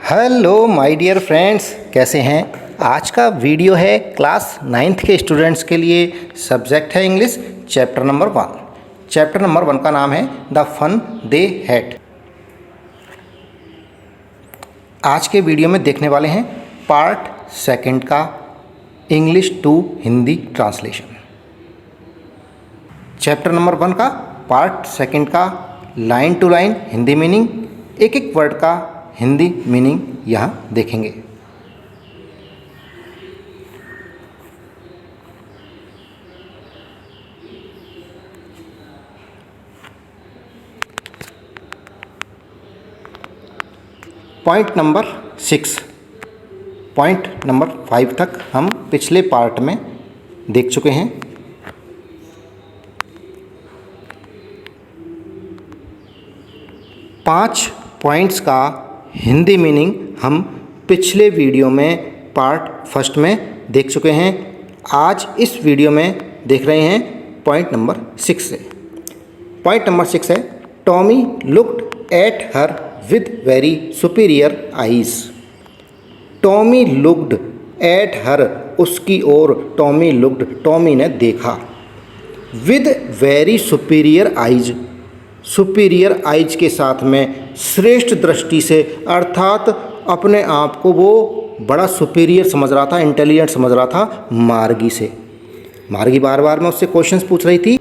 Hello my dear friends, कैसे हैं। आज का वीडियो है क्लास 9th के स्टूडेंट्स के लिए। सब्जेक्ट है English, chapter number 1। Chapter number 1 का नाम है द फन दे हैड। आज के वीडियो में देखने वाले हैं पार्ट 2 का English to Hindi translation. Chapter number 1 का पार्ट 2 का line to line Hindi meaning, एक एक वर्ड का हिंदी मीनिंग यहाँ देखेंगे। पॉइंट नंबर 6, पॉइंट नंबर 5 तक हम पिछले पार्ट में देख चुके हैं। पाँच पॉइंट्स का हिंदी मीनिंग हम पिछले वीडियो में पार्ट 1 में देख चुके हैं। आज इस वीडियो में देख रहे हैं पॉइंट नंबर 6 से। पॉइंट नंबर 6 है Tommy looked at her with very superior eyes. Tommy looked at her, उसकी ओर टॉमी लुक्ड, टॉमी ने देखा। With very superior eyes, superior eyes के साथ में श्रेष्ठ दृष्टि से, अर्थात अपने आप को वो बड़ा सुपीरियर समझ रहा था, इंटेलिजेंट समझ रहा था मार्गी से। मार्गी बार बार में उससे क्वेश्चंस पूछ रही थी,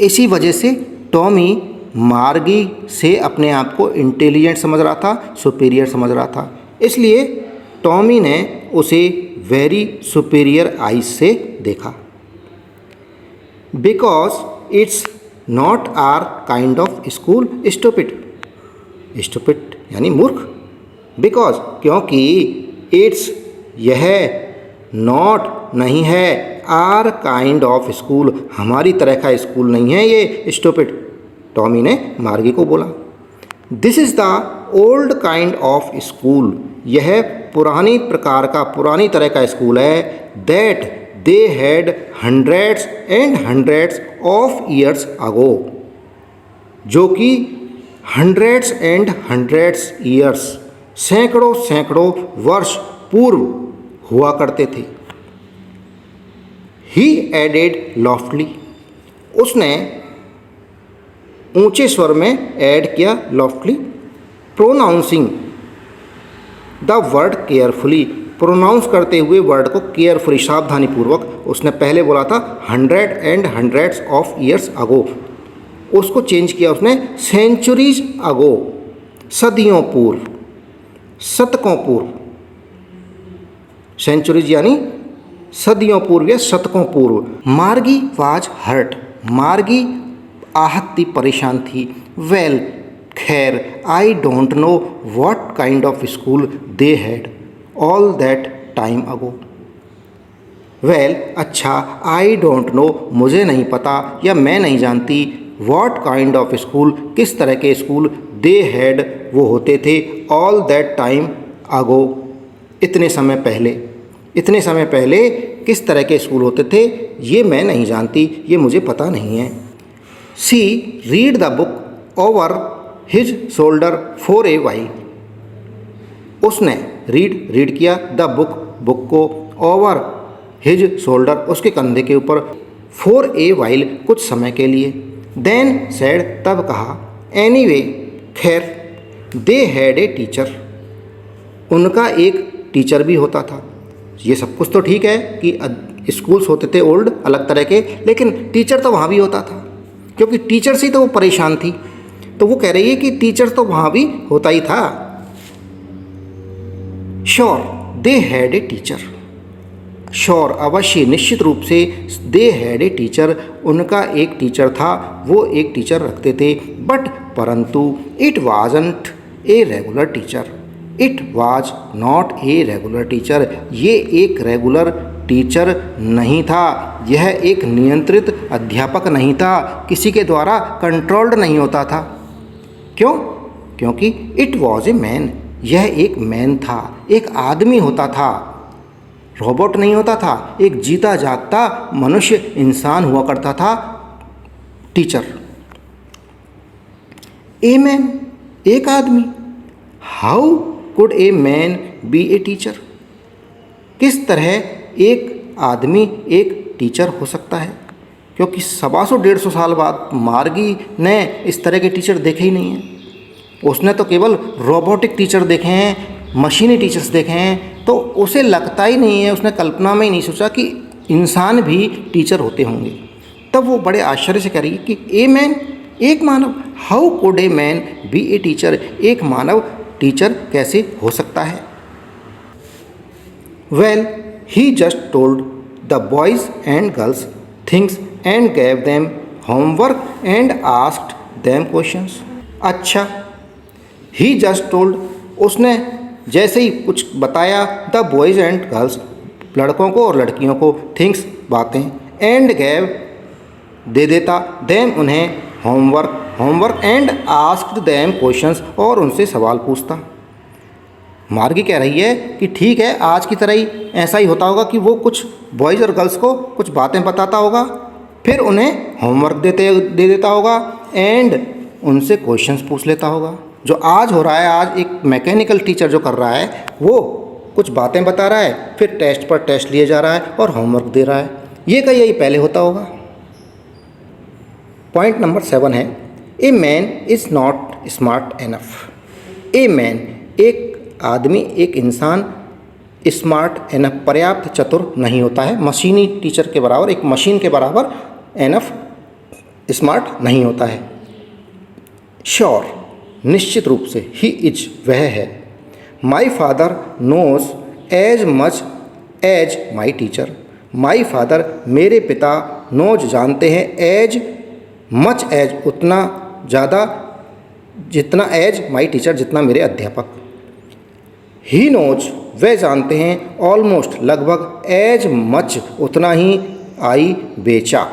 इसी वजह से टॉमी मार्गी से अपने आप को इंटेलिजेंट समझ रहा था, सुपीरियर समझ रहा था। इसलिए टॉमी ने उसे वेरी सुपीरियर आइज से देखा। Because it's not our kind of school stupid, stupid यानी मूर्ख। बिकॉज क्योंकि इट्स यह नॉट नहीं है, आर काइंड ऑफ स्कूल हमारी तरह का स्कूल नहीं है ये स्टूपिड, टॉमी ने मार्गी को बोला। This is the old kind of school, यह पुरानी प्रकार का, पुरानी तरह का स्कूल है। That they had hundreds and hundreds of years ago, जो कि hundreds and hundreds years, सैकड़ों सैकड़ों वर्ष पूर्व हुआ करते थे। He added loftily, उसने ऊंचे स्वर में ऐड किया loftily, pronouncing the word carefully, pronounce करते हुए वर्ड को केयरफुली, सावधानी पूर्वक। उसने पहले बोला था 100 and hundreds of years ago, उसको चेंज किया उसने सेंचुरीज अगो, सदियों पूर्व, शतकों पूर्व। सेंचुरीज यानी सदियों पूर्व या शतकों पूर्व। मार्गी वाज हर्ट, मार्गी आहत थी, परेशान थी। वेल खैर, I don't know what kind of school they had all that time ago. Well अच्छा, आई डोंट नो मुझे नहीं पता या मैं नहीं जानती, व्हाट काइंड ऑफ स्कूल किस तरह के स्कूल, दे हैड वो होते थे, ऑल दैट टाइम अगो इतने समय पहले, इतने समय पहले किस तरह के स्कूल होते थे ये मैं नहीं जानती, ये मुझे पता नहीं है। She read the book over his shoulder for a while, उसने रीड किया द बुक, बुक को, ओवर हिज शोल्डर उसके कंधे के ऊपर, फॉर ए वाइल कुछ समय के लिए। देन सेड तब कहा, एनीवे खैर, दे हैड ए टीचर, उनका एक टीचर भी होता था। ये सब कुछ तो ठीक है कि स्कूल्स होते थे ओल्ड अलग तरह के, लेकिन टीचर तो वहाँ भी होता था, क्योंकि टीचर से तो वो परेशान थी। तो वो कह रही है कि टीचर तो वहाँ भी होता ही था। Sure they had a teacher, sure अवश्य, निश्चित रूप से, दे हैड ए टीचर उनका एक टीचर था, वो एक टीचर रखते थे। बट परंतु, it wasn't a regular teacher, it was not a regular teacher, ये एक रेगुलर टीचर नहीं था, यह एक नियंत्रित अध्यापक नहीं था, किसी के द्वारा कंट्रोल्ड नहीं होता था। क्यों? क्योंकि इट वॉज ए मैन, यह एक मैन था, एक आदमी होता था, रोबोट नहीं होता था, एक जीता जागता मनुष्य, इंसान हुआ करता था टीचर। ए मैन, एक आदमी, how could a man be a teacher? किस तरह एक आदमी एक टीचर हो सकता है? क्योंकि 125 साल बाद मार्गी ने इस तरह के टीचर देखे ही नहीं हैं। उसने तो केवल रोबोटिक टीचर देखे हैं, मशीनी टीचर्स देखे हैं, तो उसे लगता ही नहीं है, उसने कल्पना में ही नहीं सोचा कि इंसान भी टीचर होते होंगे। तब वो बड़े आश्चर्य से कह रही है कि ए मैन, एक मानव, how could a man be a teacher? एक मानव टीचर कैसे हो सकता है? Well, he just told the boys and girls things and gave them homework and asked them questions. अच्छा, ही जस्ट टोल्ड, उसने जैसे ही कुछ बताया, द बॉयज़ एंड गर्ल्स, लड़कों को और लड़कियों को, थिंग्स, बातें, एंड गैव, दे देता, देम, उन्हें, homework and asked them questions, और उनसे सवाल पूछता। मार्गी कह रही है कि ठीक है, आज की तरह ही ऐसा ही होता होगा कि वो कुछ बॉयज़ और गर्ल्स को कुछ बातें बताता होगा, फिर उन्हें होमवर्क दे देता होगा एंड उनसे क्वेश्चंस पूछ लेता होगा। जो आज हो रहा है, आज एक मैकेनिकल टीचर जो कर रहा है, वो कुछ बातें बता रहा है, फिर टेस्ट पर टेस्ट लिए जा रहा है और होमवर्क दे रहा है। ये का यही पहले होता होगा। पॉइंट नंबर 7 है, a man is not smart enough. A man, एक आदमी, एक इंसान, स्मार्ट एनफ, पर्याप्त चतुर नहीं होता है। मशीनी टीचर के बराबर, एक मशीन के बराबर एनफ, स्मार्ट नहीं होता है। श्योर, निश्चित रूप से, ही इज, वह है। My father knows as much as my teacher. My father, मेरे पिता, नोज, जानते हैं, एज मच एज, उतना ज़्यादा जितना, एज माई टीचर, जितना मेरे अध्यापक। ही नोज, वह जानते हैं, ऑलमोस्ट, लगभग, एज मच, उतना ही, आई, बेचा,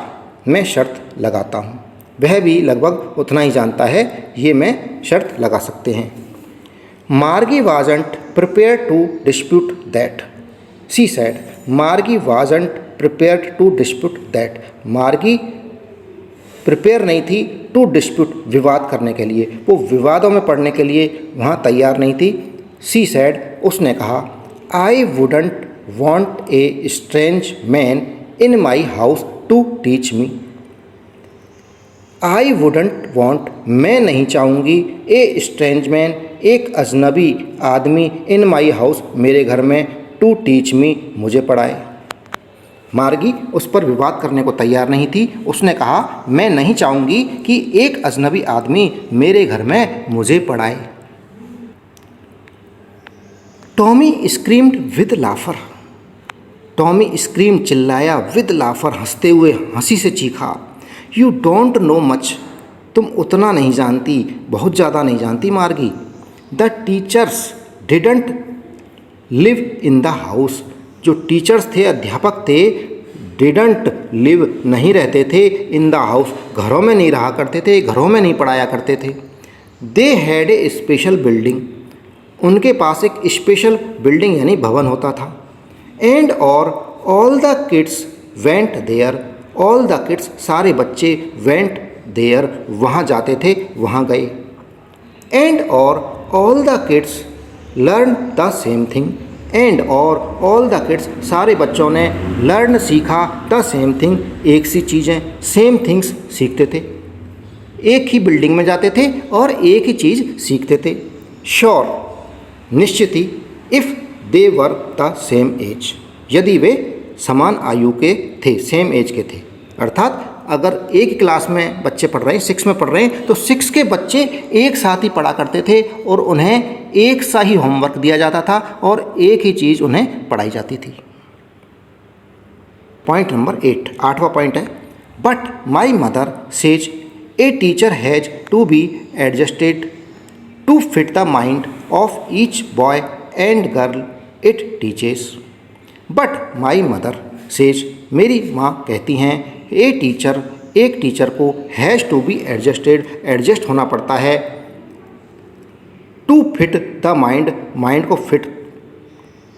मैं शर्त लगाता हूँ। वह भी लगभग उतना ही जानता है, ये मैं शर्त लगा सकते हैं। Margie wasn't prepare to dispute that, she said. Margie wasn't prepare to dispute that, Margie prepare नहीं थी टू डिस्प्यूट, विवाद करने के लिए, वो विवादों में पड़ने के लिए वहाँ तैयार नहीं थी। सी सैड, उसने कहा, I wouldn't want a strange man in my house to teach me. I wouldn't want, मैं नहीं चाहूँगी, ए स्ट्रेंज मैन, एक अजनबी आदमी, इन माई हाउस, मेरे घर में, टू टीच मी, मुझे पढ़ाए। मार्गी उस पर विवाद करने को तैयार नहीं थी। उसने कहा, मैं नहीं चाहूँगी कि एक अजनबी आदमी मेरे घर में मुझे पढ़ाए। Tommy screamed with लाफर। Tommy scream, चिल्लाया, विद लाफर, हंसते हुए, हंसी से चीखा। यू डोंट नो मच, तुम उतना नहीं जानती, बहुत ज़्यादा नहीं जानती मार्गी। The teachers didn't live in the house, जो टीचर्स थे, अध्यापक थे, डिडंट लिव, नहीं रहते थे, इन द हाउस, घरों में नहीं रहा करते थे, घरों में नहीं पढ़ाया करते थे। They had a special building, उनके पास एक स्पेशल बिल्डिंग यानी भवन होता था। एंड और all the kids went there, all the kids, सारे बच्चे, वेंट देयर, वहाँ जाते थे, वहाँ गए। एंड और all the kids learn the same thing, and और ऑल द किड्स, सारे बच्चों ने, लर्न, सीखा, द सेम थिंग, एक सी चीज़ें, सेम थिंग्स, सीखते थे। एक ही बिल्डिंग में जाते थे और एक ही चीज़ सीखते थे। श्योर, निश्चित ही, if they were the same age, यदि वे समान आयु के थे, सेम एज के थे, अर्थात अगर एक ही क्लास में बच्चे पढ़ रहे हैं, 6 में पढ़ रहे हैं, तो 6 के बच्चे एक साथ ही पढ़ा करते थे और उन्हें एक सा ही होमवर्क दिया जाता था और एक ही चीज़ उन्हें पढ़ाई जाती थी। पॉइंट नंबर 8, 8वां पॉइंट है, but my mother says a teacher has to be adjusted to fit the mind of each boy and girl it teaches. But my mother says, मेरी माँ कहती हैं, ए टीचर, एक टीचर को, has to be adjusted, adjust होना पड़ता है, to fit the mind, mind को फिट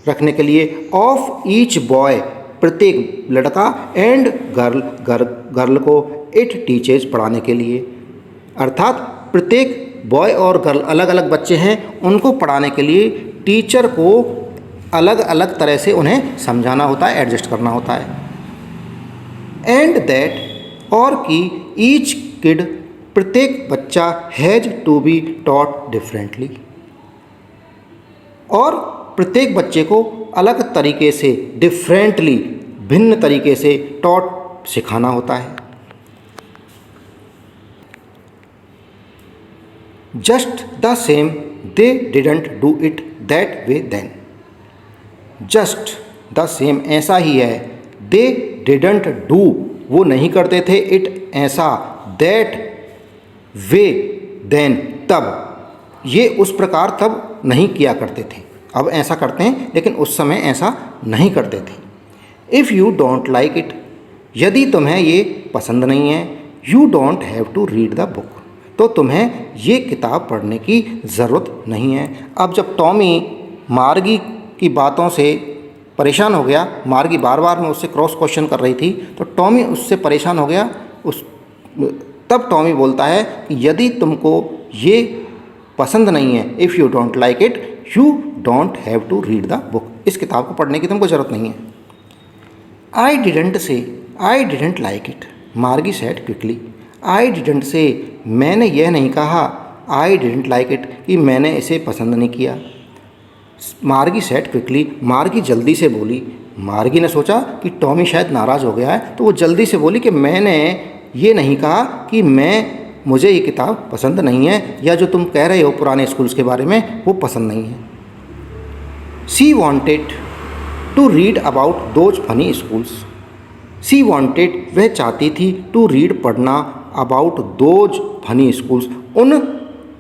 रखने के लिए, ऑफ ईच बॉय, प्रत्येक लड़का, एंड गर्ल, गर्ल को, इट टीचेज, पढ़ाने के लिए, अर्थात प्रत्येक बॉय और गर्ल अलग अलग बच्चे हैं, उनको पढ़ाने के लिए टीचर को अलग अलग तरह से उन्हें समझाना होता है, एडजस्ट करना होता है। एंड दैट, और कि ईच किड, प्रत्येक बच्चा, has to be taught differently, और प्रत्येक बच्चे को अलग तरीके से, डिफरेंटली, भिन्न तरीके से टॉट सिखाना होता है। Just the same they didn't do it that way then. Just the same, ऐसा ही है, दे डिडंट डू, वो नहीं करते थे, इट, ऐसा, दैट वे देन, तब, ये उस प्रकार तब नहीं किया करते थे, अब ऐसा करते हैं लेकिन उस समय ऐसा नहीं करते थे। If you don't like it, यदि तुम्हें ये पसंद नहीं है, you don't have to read the book, तो तुम्हें ये किताब पढ़ने की ज़रूरत नहीं है। अब जब टॉमी मार्गी की बातों से परेशान हो गया, मार्गी बार बार में उससे क्रॉस क्वेश्चन कर रही थी, तो टॉमी उससे परेशान हो गया। तब टॉमी बोलता है कि यदि तुमको ये पसंद नहीं है, if you don't like it, you don't have to read the book, इस किताब को पढ़ने की तुमको ज़रूरत नहीं है। I didn't say, I didn't like it, Margie said quickly. I didn't say, मैंने यह नहीं कहा, आई डिडंट लाइक इट, कि मैंने इसे पसंद नहीं किया। मार्गी सेड क्विकली, मार्गी जल्दी से बोली। मार्गी ने सोचा कि टॉमी शायद नाराज़ हो गया है, तो वो जल्दी से बोली कि मैंने ये नहीं कहा कि मुझे ये किताब पसंद नहीं है, या जो तुम कह रहे हो पुराने स्कूल्स के बारे में वो पसंद नहीं है। She wanted to read about those funny schools. She wanted, वह चाहती थी, टू रीड, पढ़ना, अबाउट दोज फनी स्कूल्स, उन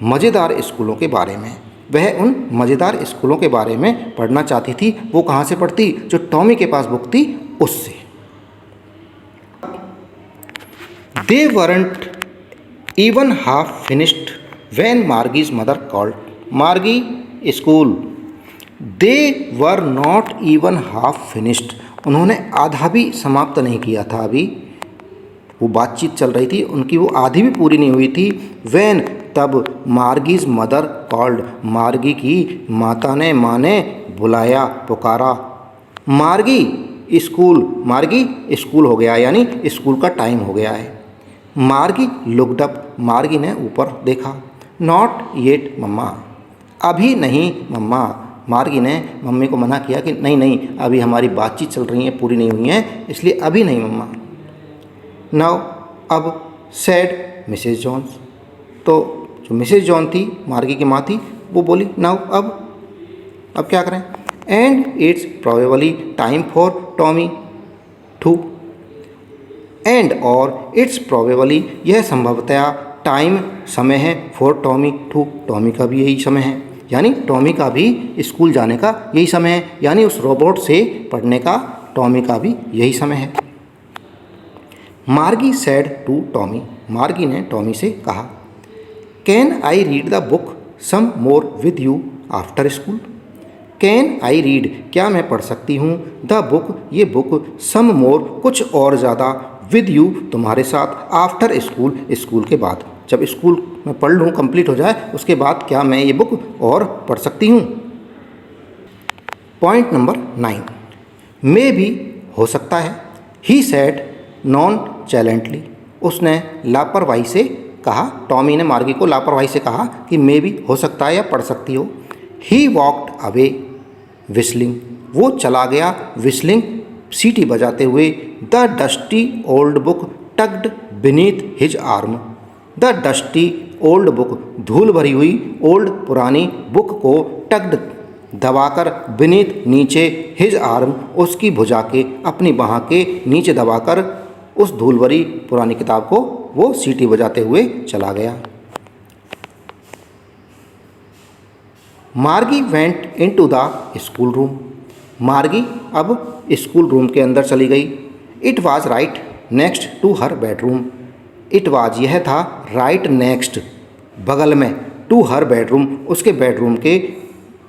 मज़ेदार स्कूलों के बारे में, वह उन मज़ेदार स्कूलों के बारे में पढ़ना चाहती थी। वो कहाँ से पढ़ती? जो टॉमी के पास बुक थी उससे। They weren't even half finished when Margie's mother called. Margie school, they were not even half finished, उन्होंने आधा भी समाप्त नहीं किया था, अभी वो बातचीत चल रही थी, उनकी वो आधी भी पूरी नहीं हुई थी। व्हेन, तब, मार्गीज मदर कॉल्ड, मार्गी की माता ने, माँ ने बुलाया, पुकारा। मार्गी स्कूल, मार्गी स्कूल हो गया, यानी स्कूल का टाइम हो गया है। मार्गी लुक्ड अप, मार्गी ने ऊपर देखा। नॉट येट मम्मा, अभी नहीं मम्मा, मार्गी ने मम्मी को मना किया कि नहीं नहीं, अभी हमारी बातचीत चल रही है, पूरी नहीं हुई है, इसलिए अभी नहीं मम्मा। नाउ, अब, सैड मिसेज जॉन्स, तो जो मिसेज जॉन थी, मार्गी की माँ थी, वो बोली नाउ, अब क्या करें। And it's probably time for Tommy too, and, और, इट्स प्रोबेबली, यह संभवतया, टाइम, समय है, फॉर टॉमी टू, टॉमी का भी यही समय है, यानी टॉमी का भी स्कूल जाने का यही समय है, यानी उस रोबोट से पढ़ने का टॉमी का भी यही समय है। मार्गी सैड टू टॉमी, मार्गी ने टॉमी से कहा, can I read the book some more with you after school. Can I read, क्या मैं पढ़ सकती हूँ, द बुक, ये बुक, सम मोर, कुछ और ज़्यादा, विद यू, तुम्हारे साथ, आफ्टर स्कूल, स्कूल के बाद, जब स्कूल में पढ़ लूँ, कंप्लीट हो जाए, उसके बाद क्या मैं ये बुक और पढ़ सकती हूँ। पॉइंट नंबर 9, मे भी, हो सकता है। ही सैड नॉन चैलेंटली, उसने लापरवाही से कहा, टॉमी ने मार्गी को लापरवाही से कहा कि मे भी, हो सकता है या पढ़ सकती हो। ही वॉक्ड अवे विस्लिंग, वो चला गया, विस्लिंग, सीटी बजाते हुए। The dusty old book tugged beneath his arm, the dusty old book, धूल भरी हुई, ओल्ड, पुरानी, बुक को, टग्ड, दबाकर, बीनीथ, नीचे, हिज आर्म, उसकी भुजा के, अपनी बाह के नीचे दबाकर, उस धूल भरी पुरानी किताब को वो सीटी बजाते हुए चला गया। Margie went into the school room, Margie अब स्कूल रूम के अंदर चली गई। It was right next to her bedroom, it was, यह था, राइट नेक्स्ट, बगल में, टू हर बेडरूम, उसके बेडरूम के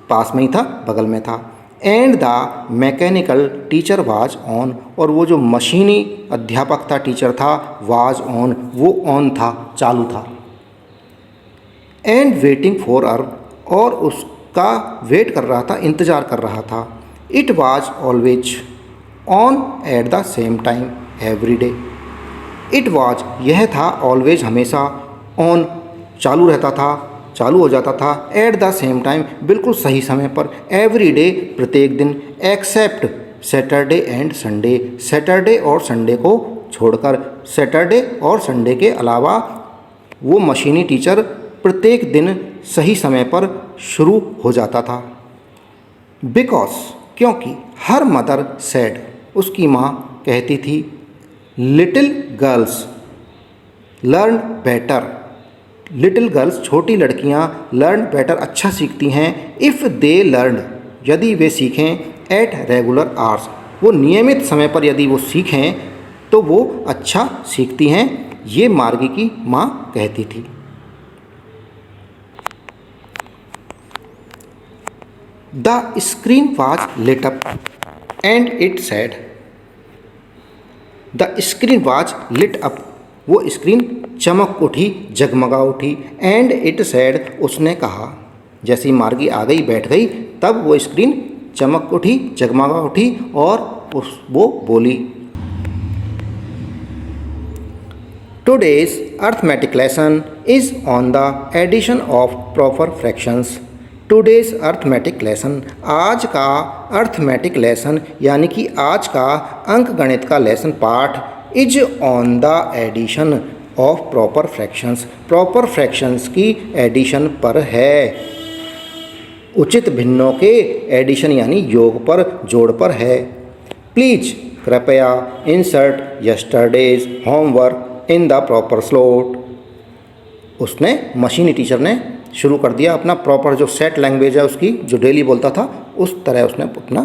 पास में ही था, बगल में था। And the mechanical teacher was on, और वो जो मशीनी अध्यापक था, टीचर था, वाज ऑन, वो ऑन था, चालू था। एंड वेटिंग फॉर हर, और उसका वेट कर रहा था, इंतज़ार कर रहा था। It was always on at the same time every day. It was यह था, ऑलवेज हमेशा, ऑन चालू रहता था, चालू हो जाता था, एट द सेम टाइम बिल्कुल सही समय पर, एवरी डे प्रत्येक दिन, except Saturday and Sunday, Saturday और संडे को छोड़कर। सैटरडे और संडे के अलावा वो मशीनी टीचर प्रत्येक दिन सही समय पर शुरू हो जाता था। बिकॉज क्योंकि, हर मदर सेड उसकी माँ कहती थी, little girls learn better, little girls छोटी लड़कियाँ लर्न बेटर अच्छा सीखती हैं, इफ़ दे लर्न यदि वे सीखें, एट रेगुलर आवर्स वो नियमित समय पर यदि वो सीखें तो वो अच्छा सीखती हैं, ये मार्गी की माँ कहती थी। The screen was lit up and it said, the screen was lit up वो स्क्रीन चमक उठी, जगमगा उठी, एंड इट सेड उसने कहा, जैसी मार्गी आ गई बैठ गई तब वो स्क्रीन चमक उठी, जगमगा उठी और वो बोली, Today's arithmetic lesson is on the addition of proper fractions. Today's arithmetic lesson आज का arithmetic lesson यानी कि आज का अंकगणित का लेसन पाठ is on the addition of proper fractions, proper fractions की एडिशन पर है, उचित भिन्नों के एडिशन यानी योग पर, जोड़ पर है। प्लीज कृपया insert yesterday's homework in the proper slot. उसने मशीनी टीचर ने शुरू कर दिया अपना प्रॉपर जो सेट लैंग्वेज है उसकी, जो डेली बोलता था उस तरह उसने अपना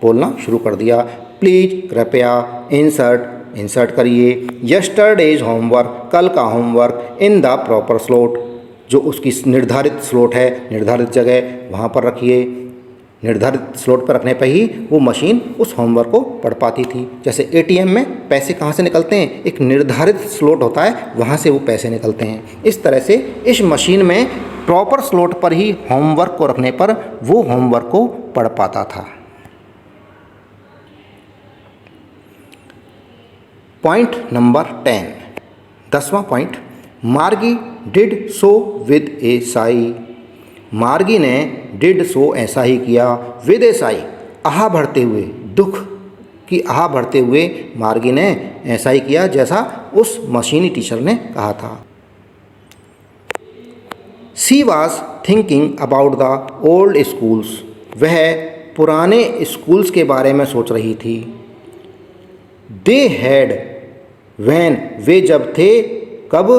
बोलना शुरू कर दिया। प्लीज कृपया इंसर्ट करिए यस्टरडेज होमवर्क, कल का homework, in the proper slot जो उसकी निर्धारित स्लॉट है, निर्धारित जगह वहाँ पर रखिए। निर्धारित स्लॉट पर रखने पर ही वो मशीन उस होमवर्क को पढ़ पाती थी। जैसे एटीएम में पैसे कहाँ से निकलते हैं, एक निर्धारित स्लॉट होता है, वहाँ से वो पैसे निकलते हैं। इस तरह से इस मशीन में प्रॉपर स्लॉट पर ही होमवर्क को रखने पर वो होमवर्क को पढ़ पाता था। पॉइंट नंबर 10, 10वां पॉइंट, मार्गी डिड सो विद ए साई। मार्गी ने डिड सो ऐसा ही किया, विद ए साई आह भरते हुए, दुख की आह भरते हुए मार्गी ने ऐसा ही किया जैसा उस मशीनी टीचर ने कहा था। She was thinking about the old schools, वह पुराने स्कूल्स के बारे में सोच रही थी। दे हैड वैन वे जब थे, कब,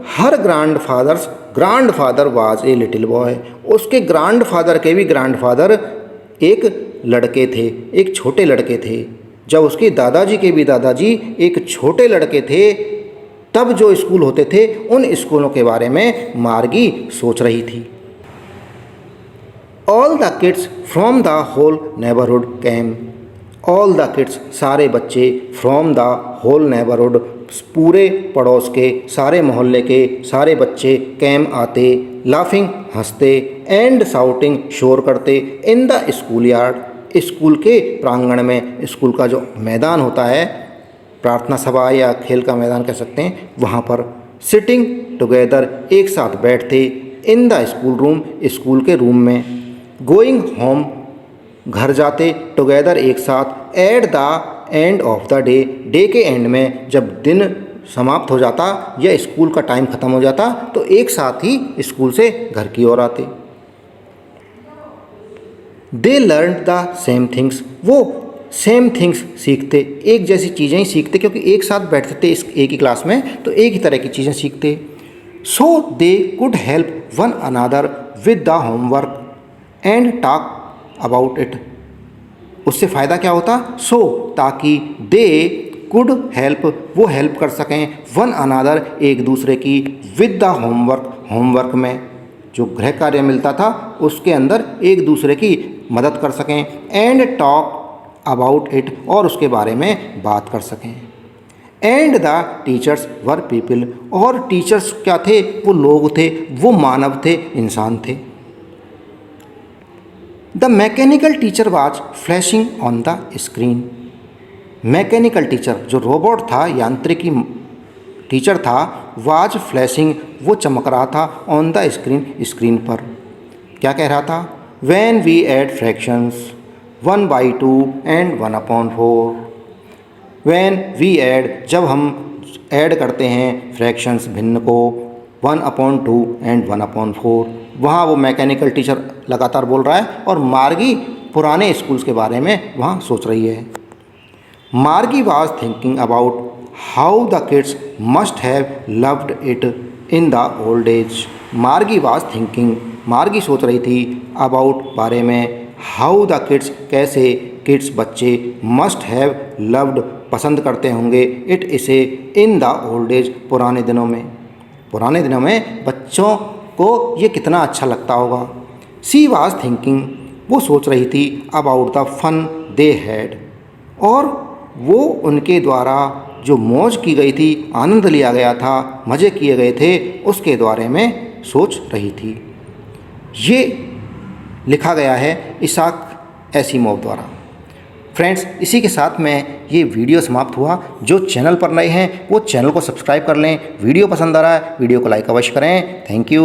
her grandfather was a little boy, उसके ग्रांडफादर के भी ग्रांडफादर एक लड़के थे, एक छोटे लड़के थे। जब उसके दादाजी के भी दादाजी एक छोटे लड़के थे, तब जो स्कूल होते थे उन स्कूलों के बारे में मार्गी सोच रही थी। All the kids from the whole neighbourhood came, all the kids सारे बच्चे, फ्रॉम द होल नेबरहुड पूरे पड़ोस के, सारे मोहल्ले के सारे बच्चे, कैम आते, लाफिंग हंसते, एंड साउटिंग शोर करते, in the school yard school के प्रांगण में, स्कूल का जो मैदान होता है, प्रार्थना सभा या खेल का मैदान कह सकते हैं, वहाँ पर, सिटिंग टुगेदर एक साथ बैठते, in the school room school के रूम में, गोइंग होम घर जाते, टुगेदर एक साथ, at the end of the day day के एंड में, जब दिन समाप्त हो जाता या स्कूल का टाइम ख़त्म हो जाता तो एक साथ ही स्कूल से घर की ओर आते। They learn the same things, वो सेम थिंग्स सीखते, एक जैसी चीज़ें ही सीखते, क्योंकि एक साथ बैठते थे एक ही क्लास में तो एक ही तरह की चीज़ें सीखते। So they could help one another with the homework and talk about it, उससे फ़ायदा क्या होता, सो ताकि, दे कुड हेल्प वो हेल्प कर सकें, वन अनादर एक दूसरे की, विद द होमवर्क में जो गृह कार्य मिलता था उसके अंदर एक दूसरे की मदद कर सकें, एंड टॉक अबाउट इट और उसके बारे में बात कर सकें। And the teachers were people, और टीचर्स क्या थे, वो लोग थे, वो मानव थे, इंसान थे। The mechanical teacher was flashing on the screen, mechanical teacher जो रोबोट था, यांत्रिकी टीचर था, वाज फ्लैशिंग वो चमक रहा था, ऑन द स्क्रीन स्क्रीन पर। क्या कह रहा था, when we add fractions 1/2 and 1/4, when we add जब हम ऐड करते हैं फ्रैक्शंस भिन्न को 1/2 एंड 1/4, वहाँ वो मैकेनिकल टीचर लगातार बोल रहा है और मार्गी पुराने स्कूल्स के बारे में वहाँ सोच रही है। मार्गी was thinking about how the kids must have loved it in the old age. मार्गी वॉज थिंकिंग, मार्गी सोच रही थी, अबाउट बारे में, हाउ द किड्स कैसे किड्स बच्चे, मस्ट हैव लव्ड पसंद करते होंगे, इट इसे, इन द ओल्ड एज पुराने दिनों में, पुराने दिनों में बच्चों को ये कितना अच्छा लगता होगा। शी वॉज थिंकिंग, वो सोच रही थी, about the fun they had, और वो उनके द्वारा जो मौज की गई थी, आनंद लिया गया था, मज़े किए गए थे, उसके बारे में सोच रही थी। ये लिखा गया है इसाक एसिमोव द्वारा। फ्रेंड्स, इसी के साथ में ये वीडियो समाप्त हुआ। जो चैनल पर नए हैं वो चैनल को सब्सक्राइब कर लें। वीडियो पसंद आ रहा है वीडियो को लाइक अवश्य करें। Thank you.